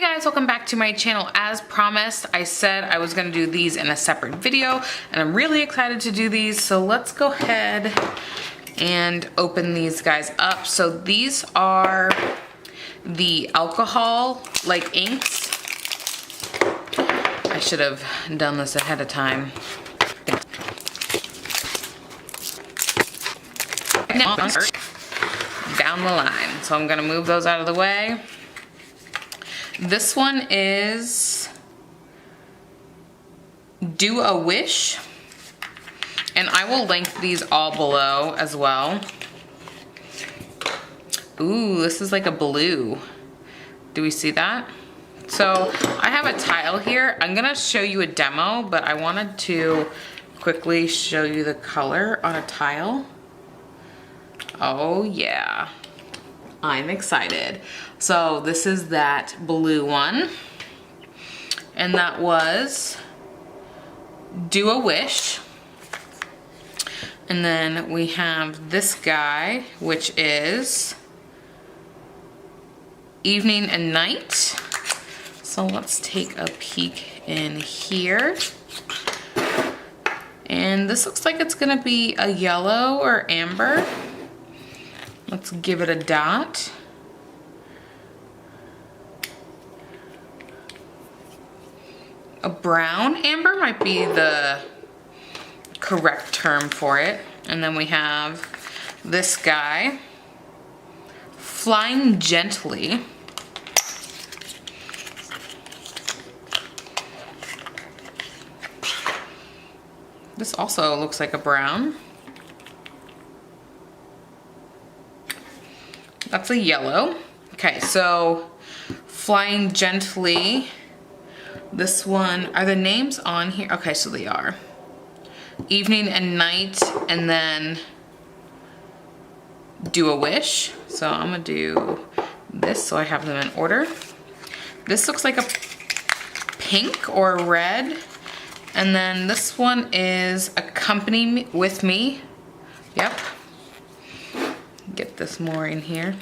Guys, welcome back to my channel. As promised, I said I was gonna do these in a separate video, and I'm really excited to do these, so let's go ahead and open these guys up. So these are the alcohol, like inks. I should have done this ahead of time. Down the line. So I'm gonna move those out of the way. This one is Do a Wish, and I will link these all below as well. Ooh, this is like a blue. Do we see that? So I have a tile here. I'm gonna show you a demo, but I wanted to quickly show you the color on a tile. Oh yeah, I'm excited. So this is that blue one, and that was Do a Wish. And then we have this guy, which is Evening and Night. So let's take a peek in here. And this looks like it's gonna be a yellow or amber. Let's give it a dot. A brown amber might be the correct term for it. And then we have this guy, Flying Gently. This also looks like a brown. That's a yellow. Okay, so Flying Gently. This one, are the names on here? Okay, so they are. Evening and Night, and then Do a Wish. So I'm gonna do this so I have them in order. This looks like a pink or red. And then this one is Accompany With Me. Yep. Get this more in here.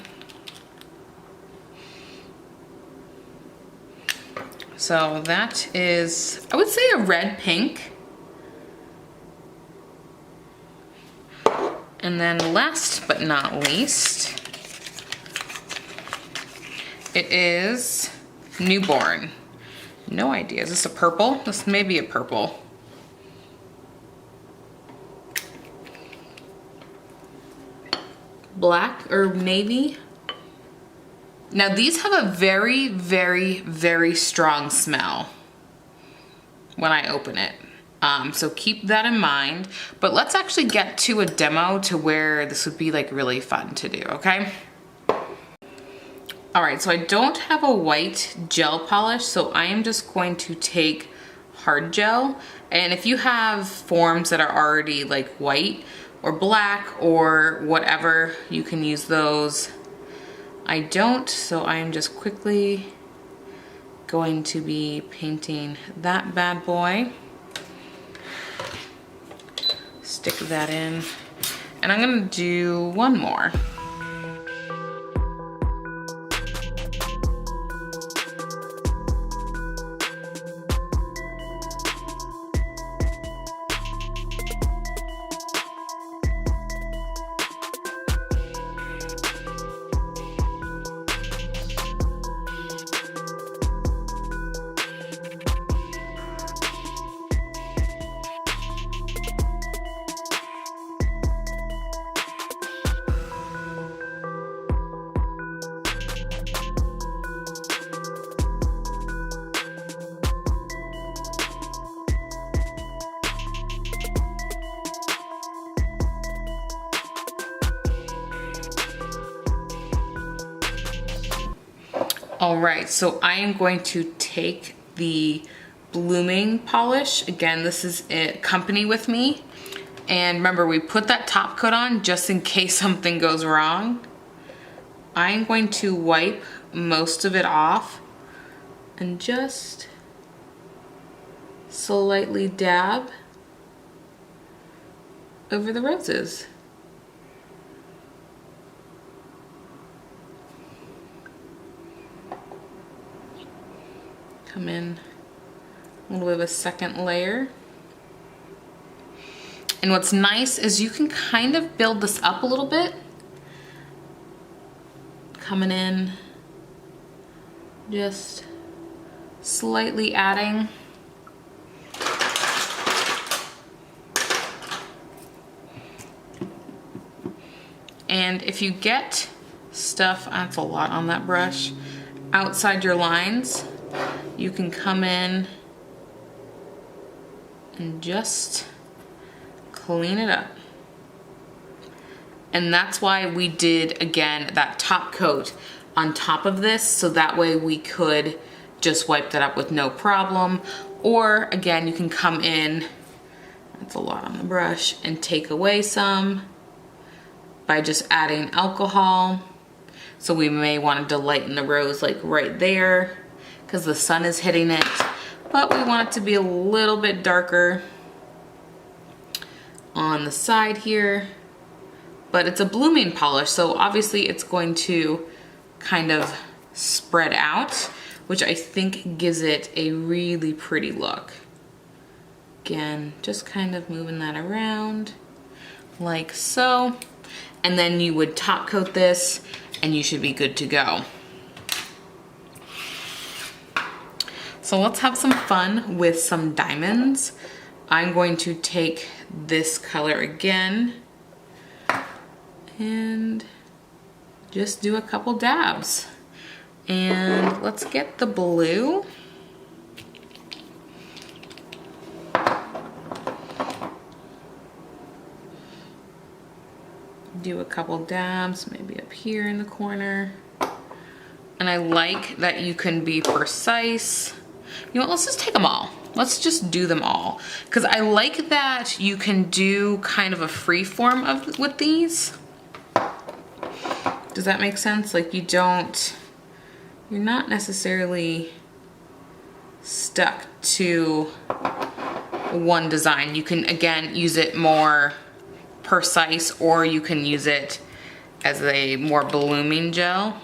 So that is, I would say, a red pink. And then last but not least, it is Newborn. No idea, is this a purple? This may be a purple. Black or navy. Now these have a very, very, very strong smell when I open it. So keep that in mind, but let's actually get to a demo to where this would be like really fun to do, okay? All right, so I don't have a white gel polish, so I am just going to take hard gel. And if you have forms that are already like white or black or whatever, you can use those. I don't, so I am just quickly going to be painting that bad boy. Stick that in, and I'm gonna do one more. All right, so I am going to take the Blooming polish. Again, this is it, Company With Me. And remember, we put that top coat on just in case something goes wrong. I'm going to wipe most of it off and just slightly dab over the roses. Come in a little bit of a second layer. And what's nice is you can kind of build this up a little bit. Coming in, just slightly adding. And if you get stuff, that's a lot on that brush, outside your lines, you can come in and just clean it up. And that's why we did, again, that top coat on top of this, so that way we could just wipe that up with no problem. Or again, you can come in, that's a lot on the brush, and take away some by just adding alcohol. So we may want to lighten the rose like right there because the sun is hitting it, but we want it to be a little bit darker on the side here. But it's a blooming polish, so obviously it's going to kind of spread out, which I think gives it a really pretty look. Again, just kind of moving that around like so. And then you would top coat this and you should be good to go. So let's have some fun with some diamonds. I'm going to take this color again and just do a couple dabs. And let's get the blue. Do a couple dabs, maybe up here in the corner. And I like that you can be precise. You know what, let's just take them all. Let's just do them all. Because I like that you can do kind of a free form with these. Does that make sense? Like you're not necessarily stuck to one design. You can, again, use it more precise, or you can use it as a more blooming gel.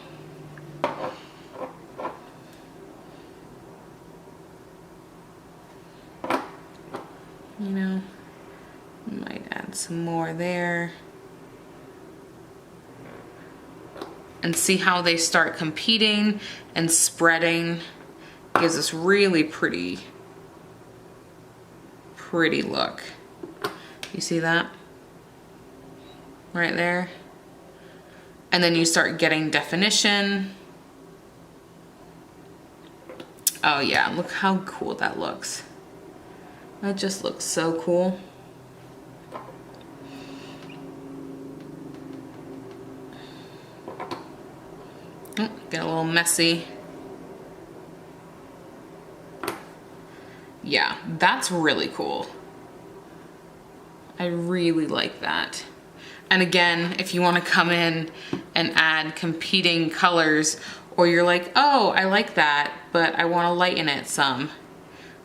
You know, might add some more there. And see how they start competing and spreading. Gives this really pretty look. You see that? Right there. And then you start getting definition. Oh yeah, look how cool that looks. That just looks so cool. Oh, get a little messy. Yeah, that's really cool. I really like that. And again, if you want to come in and add competing colors, or you're like, oh, I like that, but I want to lighten it some,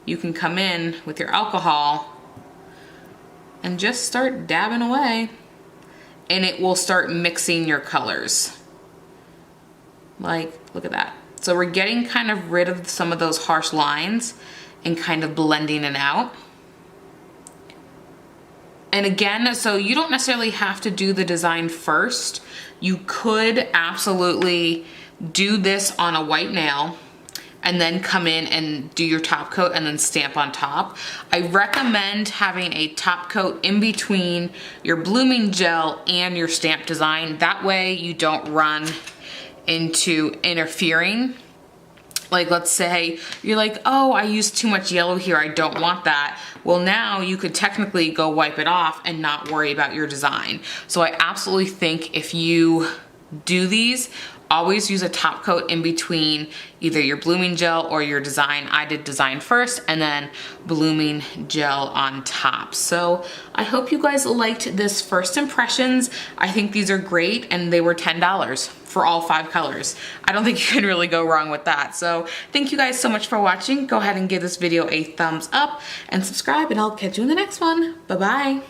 you can come in with your alcohol and just start dabbing away, and it will start mixing your colors. Like, look at that. So we're getting kind of rid of some of those harsh lines and kind of blending it out. And again, so you don't necessarily have to do the design first. You could absolutely do this on a white nail and then come in and do your top coat and then stamp on top. I recommend having a top coat in between your blooming gel and your stamp design. That way you don't run into interfering. Like, let's say you're like, oh, I used too much yellow here, I don't want that. Well, now you could technically go wipe it off and not worry about your design. So I absolutely think if you do these, always use a top coat in between either your blooming gel or your design. I did design first and then blooming gel on top. So I hope you guys liked this first impressions. I think these are great, and they were $10 for all 5 colors. I don't think you can really go wrong with that. So thank you guys so much for watching. Go ahead and give this video a thumbs up and subscribe, and I'll catch you in the next one. Bye-bye.